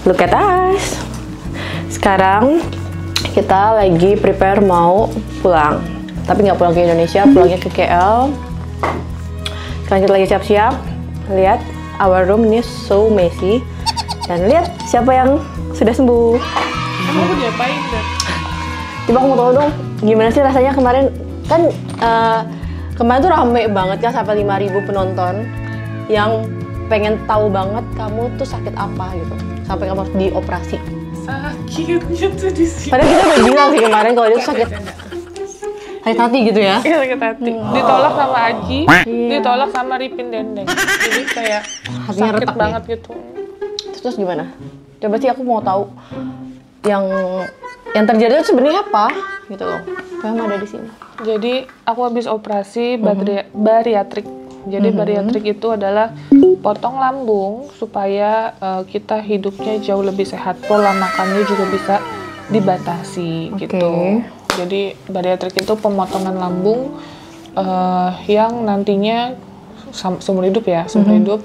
Look at us. Sekarang kita lagi prepare mau pulang. Tapi nggak pulang ke Indonesia, pulangnya ke KL. Sekarang kita lagi siap-siap. Lihat, our room ini so messy. Dan lihat siapa yang sudah sembuh. Kamu udah diapain deh? Coba aku mau tahu dong, gimana sih rasanya kemarin? Kan kemarin tuh rame banget kan, sampai 5.000 penonton yang pengen tahu banget kamu tuh sakit apa gitu. Sampai kamu harus dioperasi. Sakitnya tuh di sini. Padahal kita udah bilang sih kemarin kalau dia tuh sakit hati gitu ya. Iya, sakit hati. Ditolak sama Aji, ditolak sama Ripin Dendeng. Jadi kayak Hatinya sakit retak banget nih. gitu. Terus gimana? Coba sih aku mau tahu yang terjadi itu sebenarnya apa gitu loh. Kamu ada di sini. Jadi aku habis operasi bariatrik. Jadi bariatrik itu adalah potong lambung supaya kita hidupnya jauh lebih sehat. Pola makannya juga bisa dibatasi gitu. Jadi bariatrik itu pemotongan lambung yang nantinya seumur hidup ya, seumur hidup.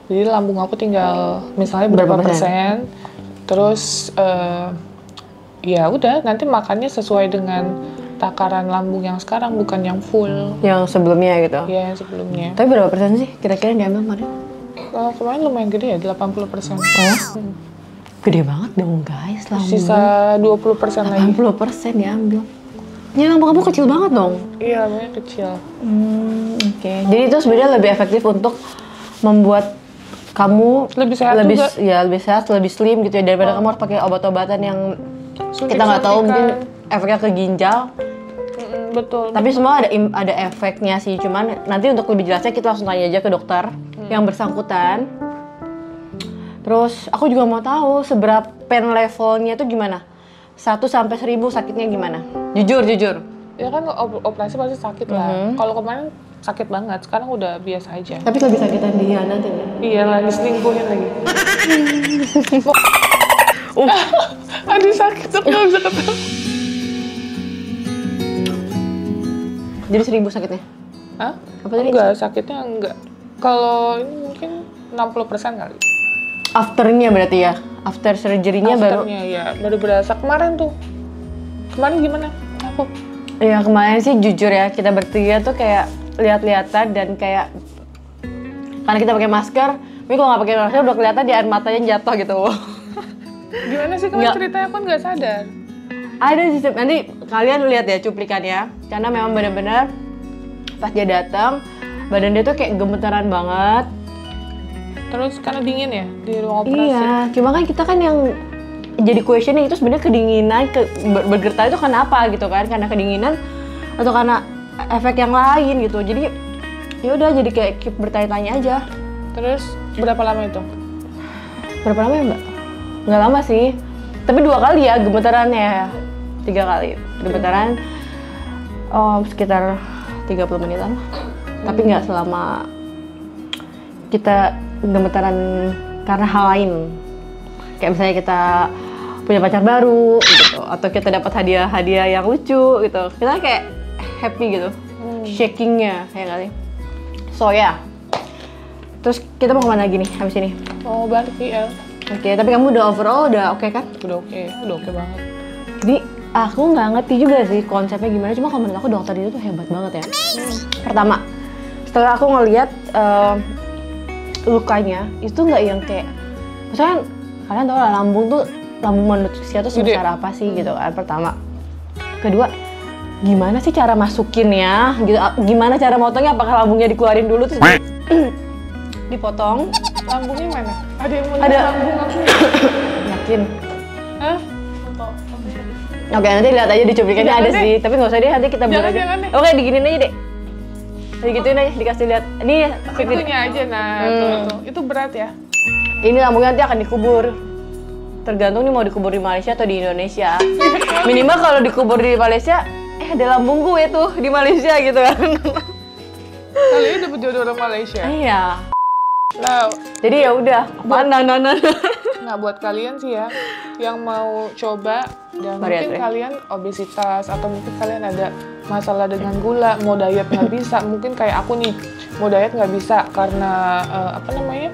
Jadi lambung aku tinggal misalnya berapa persen. Terus ya udah nanti makannya sesuai dengan takaran lambung yang sekarang, bukan yang full. Yang sebelumnya gitu. Iya, yang sebelumnya. Tapi berapa persen sih kira-kira yang diambil kemarin? Kemarin lumayan gede ya, 80%. Gede banget dong guys, lambung. Sisa 20% lagi. 80% diambil. Ya lambung kamu kecil banget dong. Iya, lambungnya kecil. Oke. Jadi itu sebenarnya lebih efektif untuk membuat kamu Lebih sehat lebih, juga. ya lebih sehat, lebih slim gitu ya, daripada kamu harus pakai obat-obatan yang kita nggak tahu mungkin efeknya ke ginjal. Betul. Tapi semua ada efeknya sih, cuman nanti untuk lebih jelasnya kita langsung tanya aja ke dokter yang bersangkutan. Terus aku juga mau tahu seberapa pain levelnya itu gimana? 1 sampai 1000 sakitnya gimana? Jujur. Ya kan operasi pasti sakit lah. Kalau kemarin sakit banget, sekarang udah biasa aja. Tapi lebih sakitan dia nanti ya? Iya, lagi selingkuhin lagi. Aduh sakit, aku nggak bisa ketemu. Jadi 1000 sakitnya? Hah? Apa tadi? Enggak, sakitnya enggak. Kalau ini mungkin 60% kali. Afternya berarti ya? After surgery-nya baru? Afternya ya, baru berasa. Kemarin tuh. Kemarin gimana? Aku Ya kemarin sih jujur ya, kita bertiga tuh kayak lihat-lihatan dan kayak karena kita pakai masker, tapi kalau nggak pakai masker udah kelihatan di air matanya jatuh gitu. gimana sih kemarin ceritanya, aku nggak sadar. Ada sih, nanti kalian lihat ya cuplikannya, karena memang benar-benar pas dia datang badan dia tuh kayak gemetaran banget. Terus karena dingin ya di ruang operasi. Iya, cuma kan kita kan yang jadi questioning itu sebenarnya kedinginan, bergetar itu kenapa gitu kan? Karena kedinginan atau karena efek yang lain gitu. Jadi ya udah jadi kayak keep bertanya-tanya aja. Terus berapa lama itu? Berapa lama ya Mbak? Nggak lama sih, tapi 2 kali ya gemetarannya, 3 kali gemetaran, sekitar 30 menitan lah. Tapi nggak selama kita gemetaran karena hal lain. Kayak misalnya kita punya pacar baru gitu, atau kita dapat hadiah yang lucu gitu. Kita kayak happy gitu, shakingnya kayak kali. So ya, terus kita mau kemana lagi nih habis ini? Oh berarti ya. Oke, tapi kamu udah overall udah oke kan? Udah oke banget. Jadi aku nggak ngerti juga sih konsepnya gimana, cuma kalau menurut aku dokter itu tuh hebat banget ya. Pertama, setelah aku ngelihat lukanya, itu nggak yang kayak, misalnya kalian tahu lah lambung manusia tuh sebesar apa sih gitu kan, pertama. Kedua, gimana sih cara masukinnya, gitu, gimana cara motongnya, apakah lambungnya dikeluarin dulu terus dipotong? Lambungnya mana? Ada yang mau Ada. lambung aku? Yakin? Hah? Oke, nanti lihat aja di cuplikannya Jangan ada deh. sih, tapi nggak usah deh, nanti kita blur aja. Jangan deh. Oke, diginin aja deh. Digituin aja, dikasih lihat. Ini Itunya aja, nah tuh. Itu berat ya? ini lambungnya nanti akan dikubur. Tergantung nih mau dikubur di Malaysia atau di Indonesia. Minimal kalau dikubur di Malaysia, ada lambung gue tuh di Malaysia gitu kan. Kalian dapet jodoh orang Malaysia? Iya. Nah, Jadi ya udah, mana. nah buat kalian sih ya, yang mau coba dan mungkin Bariatrik. kalian obesitas atau mungkin kalian ada masalah dengan gula, mau diet nggak bisa, mungkin kayak aku nih, mau diet nggak bisa karena apa namanya,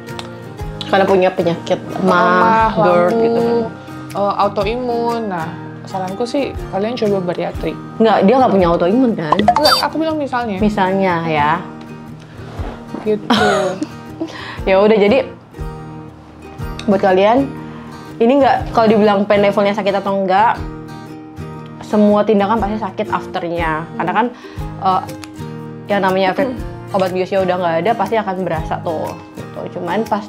Karena punya penyakit mah, GERD lambung, gitu kan. autoimun. Nah, saranku sih kalian coba bariatrik. Nggak, dia nggak punya autoimun kan? Enggak, aku bilang misalnya. Misalnya ya. Gitu. Ya udah, jadi buat kalian ini nggak, kalau dibilang pain levelnya sakit atau enggak, semua tindakan pasti sakit afternya. Karena kan yang namanya efek obat biusnya udah nggak ada, pasti akan berasa tuh. Gitu. Cuman pas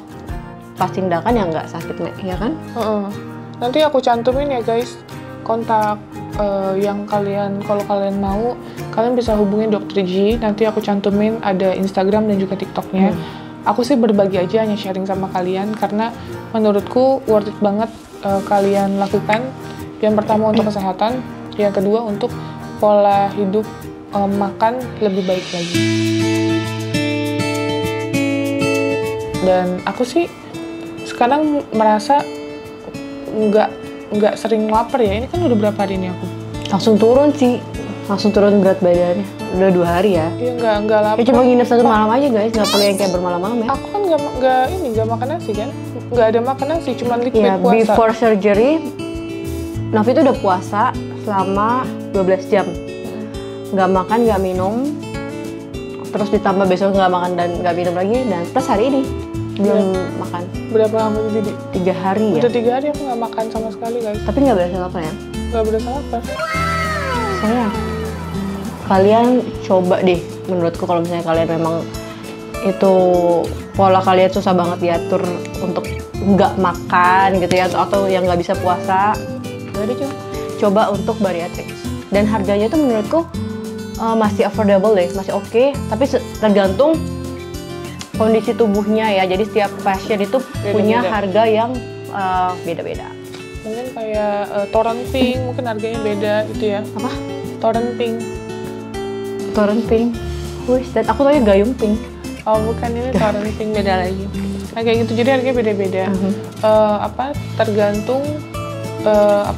tindakan yang nggak sakit, ya kan? Nanti aku cantumin ya guys kontak yang kalau kalian mau, kalian bisa hubungi Dr. G. Nanti aku cantumin ada Instagram dan juga TikToknya. Aku sih berbagi aja, hanya sharing sama kalian karena menurutku worth it banget kalian lakukan. Yang pertama untuk kesehatan, yang kedua untuk pola hidup makan lebih baik lagi. Dan aku sih sekarang merasa nggak sering lapar ya. Ini kan udah berapa hari ini aku? Langsung turun sih, langsung turun berat badannya. Udah 2 hari ya. Iya, nggak lapar. Ya cuma nginep 1 malam aja guys, nggak perlu yang kayak bermalam-malam ya. Aku kan nggak makan nasi kan? Nggak ada makan nasi, cuma liquid Ya, puasa. before surgery, Novi tuh udah puasa selama 12 jam. Nggak makan, nggak minum, terus ditambah besok nggak makan dan nggak minum lagi, dan plus hari ini belum makan. Berapa lama jadi? 3 hari ya. Udah 3 hari aku nggak makan sama sekali guys. Tapi nggak berasa apa ya? Nggak berasa lapar. Sayang, kalian coba deh. Menurutku kalau misalnya kalian memang itu pola kalian susah banget diatur untuk nggak makan gitu ya, atau yang nggak bisa puasa, jadi coba untuk bariatrik. Dan harganya itu menurutku masih affordable deh, masih oke. Tapi tergantung kondisi tubuhnya ya. Jadi setiap pasien itu punya harga yang beda-beda. Mungkin kayak Torrent Pink, mungkin harganya beda gitu ya. Apa? Torrent Pink. Torrent Pink. Wih, dan aku taunya Gayung Pink. Oh bukan, ini Torrent Pink beda lagi. Nah kayak gitu, jadi harganya beda-beda. Tergantung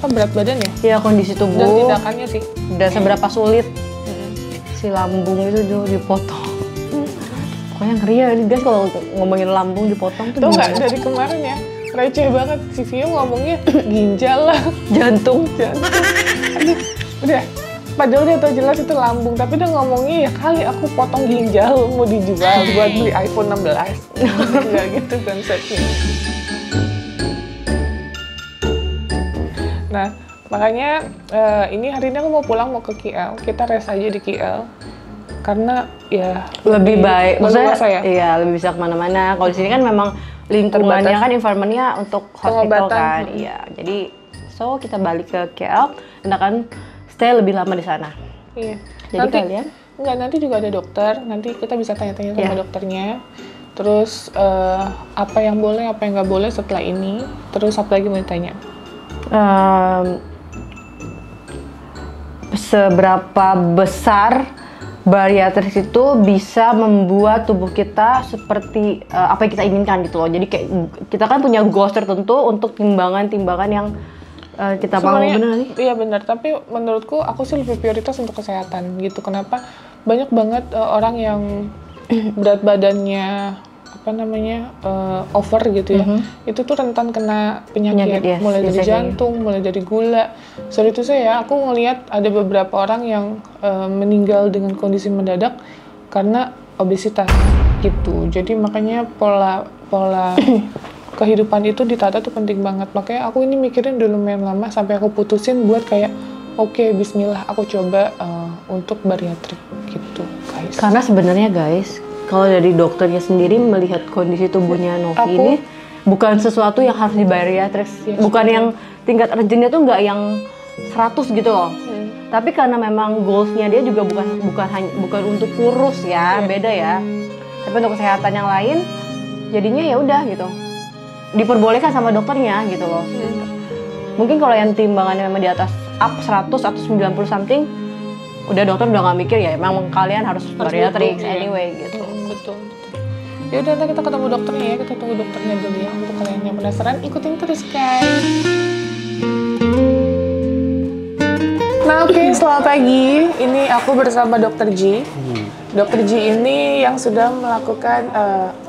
berat badan ya? Ya, kondisi tubuh. Dan tindakannya sih. Dan seberapa sulit si lambung itu dipotong. Pokoknya ngeri ya guys kalau ngomongin lambung dipotong tuh. Tuh nggak, dari kemarin ya, receh banget. Si Vio ngomongnya ginjal lah. Jantung. Aduh, udah. Padahal dia tahu jelas itu lambung, tapi dia ngomongnya ya kali aku potong ginjal mau dijual buat beli iPhone 16. Nggak gitu konsepnya. Nah, makanya ini hari ini aku mau pulang, mau ke KL. Kita rest aja di KL. Karena ya lebih baik, maksudnya ya? Iya, lebih bisa kemana-mana. Kalau di sini kan memang lingkungannya kan environment-nya untuk hospital kan. Iya, jadi kita balik ke KL dan akan stay lebih lama di sana. Iya. Jadi nanti juga ada dokter. Nanti kita bisa tanya-tanya sama dokternya. Terus apa yang boleh, apa yang nggak boleh setelah ini. Terus apa lagi mau ditanya? Seberapa besar bariatrik itu bisa membuat tubuh kita seperti apa yang kita inginkan gitu loh. Jadi kayak kita kan punya goals tertentu untuk timbangan-timbangan yang kita mau, bener sih? Iya benar, tapi menurutku aku sih lebih prioritas untuk kesehatan gitu. Kenapa? Banyak banget orang yang berat badannya over gitu ya. Itu tuh rentan kena penyakit ya, mulai dari jantung, mulai dari gula. Soal itu saya aku ngelihat ada beberapa orang yang meninggal dengan kondisi mendadak karena obesitas gitu. Jadi makanya pola kehidupan itu ditata tuh penting banget. Makanya aku ini mikirin dulu lumayan lama sampai aku putusin buat kayak oke, bismillah aku coba untuk bariatrik gitu guys. Karena sebenarnya guys, kalau dari dokternya sendiri melihat kondisi tubuhnya Novi ini bukan sesuatu yang harus dibariatrik. Bukan yang tingkat urgentnya tuh nggak yang 100 gitu loh. Tapi karena memang goalsnya dia juga bukan untuk kurus ya, beda ya. Tapi untuk kesehatan yang lain, jadinya ya udah gitu. Diperbolehkan sama dokternya gitu loh. Mungkin kalau yang timbangannya memang di atas 100 atau 90 something, udah dokter udah nggak mikir ya, emang kalian harus bariatrik anyway gitu. Betul. Ya udah, nanti kita ketemu dokternya ya, kita tunggu dokternya dulu ya. Untuk kalian yang penasaran, ikutin terus guys. Nah oke, selamat pagi. Ini aku bersama Dokter Ji. Dokter Ji ini yang sudah melakukan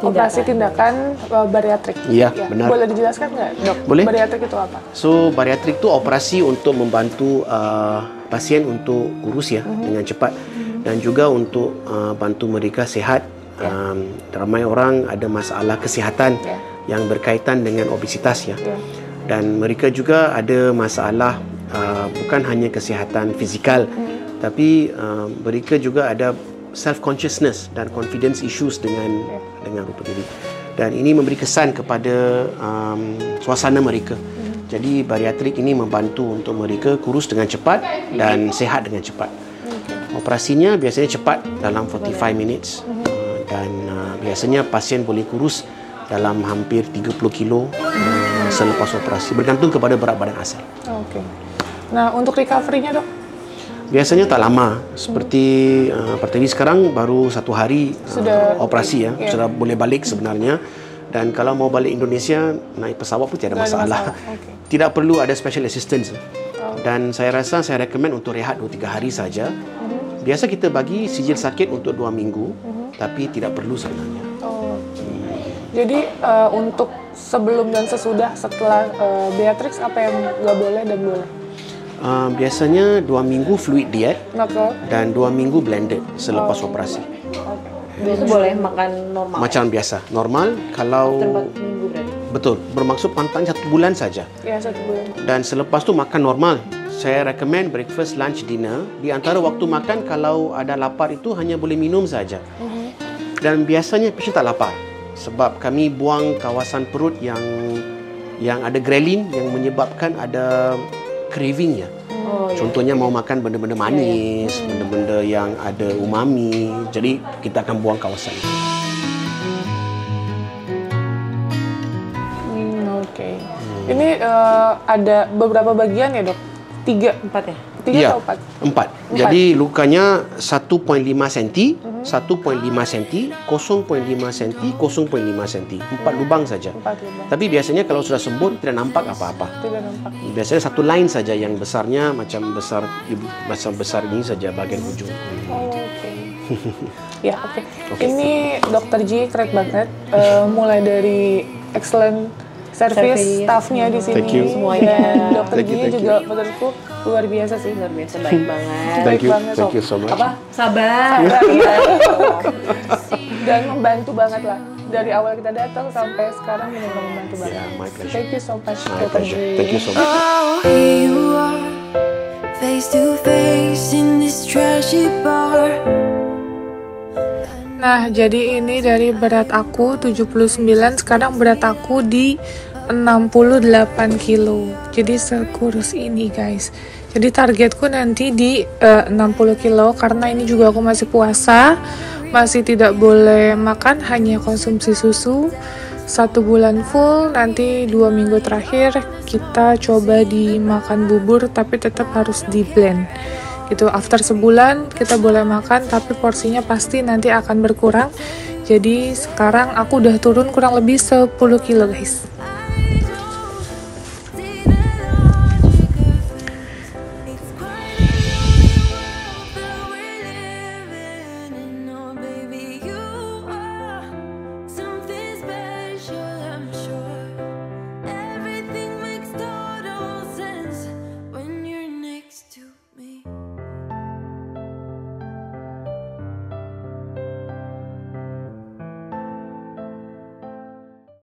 operasi tindakan bariatrik. Iya, benar. Boleh dijelaskan nggak, Dok? Boleh. Bariatrik itu apa? So, bariatrik itu operasi untuk membantu pasien untuk kurus ya dengan cepat dan juga untuk bantu mereka sihat. Ramai orang ada masalah kesihatan yang berkaitan dengan obesitas ya. Dan mereka juga ada masalah bukan hanya kesihatan fizikal, tapi mereka juga ada self-consciousness dan confidence issues dengan rupa diri. Dan ini memberi kesan kepada suasana mereka. Jadi bariatrik ini membantu untuk mereka kurus dengan cepat dan sehat dengan cepat. Operasinya biasanya cepat dalam 45 minutes dan biasanya pasien boleh kurus dalam hampir 30 kilo selepas operasi, bergantung kepada berat badan asal. Oke. Nah, untuk recovery-nya, Dok? Biasanya tak lama, seperti Pertiwi sekarang baru 1 hari Sudah operasi ya, sudah boleh balik sebenarnya. Dan kalau mau balik Indonesia, naik pesawat pun tidak ada masalah. Tidak perlu ada special assistance. Dan saya rasa saya recommend untuk rehat 2-3 hari saja. Biasa kita bagi sijil sakit untuk 2 minggu, tapi tidak perlu sebenarnya. Jadi untuk sebelum dan sesudah setelah Beatrix apa yang nggak boleh dan boleh? Biasanya 2 minggu fluid diet dan 2 minggu blended selepas operasi. Itu boleh makan normal. Macam biasa, normal. Kalau 4 minggu berarti. betul, bermaksud pantang 1 bulan saja. Ya, 1 bulan. Dan selepas tu makan normal. Saya recommend breakfast, lunch, dinner. Di antara waktu makan, kalau ada lapar itu hanya boleh minum saja. Dan biasanya pasien tak lapar sebab kami buang kawasan perut yang ada ghrelin yang menyebabkan ada craving ya. Contohnya mau makan benda-benda manis, benda-benda yang ada umami. Jadi kita akan buang kawasan itu. Oke. Ini ada beberapa bagian ya, Dok? 3, 4 ya? 3 atau 4? 4. Jadi lukanya 1.5 cm, 1.5 cm, 0.5 cm, 0.5 cm. 4 lubang saja. 4 lubang. Tapi biasanya kalau sudah sembuh tidak nampak apa-apa. Tidak nampak. Biasanya 1 line saja yang besarnya macam besar ini saja bagian ujung. Oke. Ya, oke. Ini Dokter Ji keren banget. Mulai dari excellent service staffnya di sini. Thank you. Semuanya. Dokter Ji juga menurutku luar biasa sih. Luar biasa, baik banget. Thank you so much. Sabar. Dan membantu banget lah. Dari awal kita datang sampai sekarang benar-benar membantu banget. Yeah, my pleasure. Thank you so much, My Dokter pleasure. Ji. Thank you so much. Oh, here you are, face to face in this trashy bar. Nah, jadi ini dari berat aku 79, sekarang berat aku di 68 kilo. Jadi sekurus ini, guys. Jadi targetku nanti di 60 kilo, karena ini juga aku masih puasa. Masih tidak boleh makan, hanya konsumsi susu. 1 bulan full, nanti 2 minggu terakhir kita coba dimakan bubur, tapi tetap harus di blend. Gitu, after sebulan kita boleh makan, tapi porsinya pasti nanti akan berkurang. Jadi sekarang aku udah turun kurang lebih 10 kilo, guys.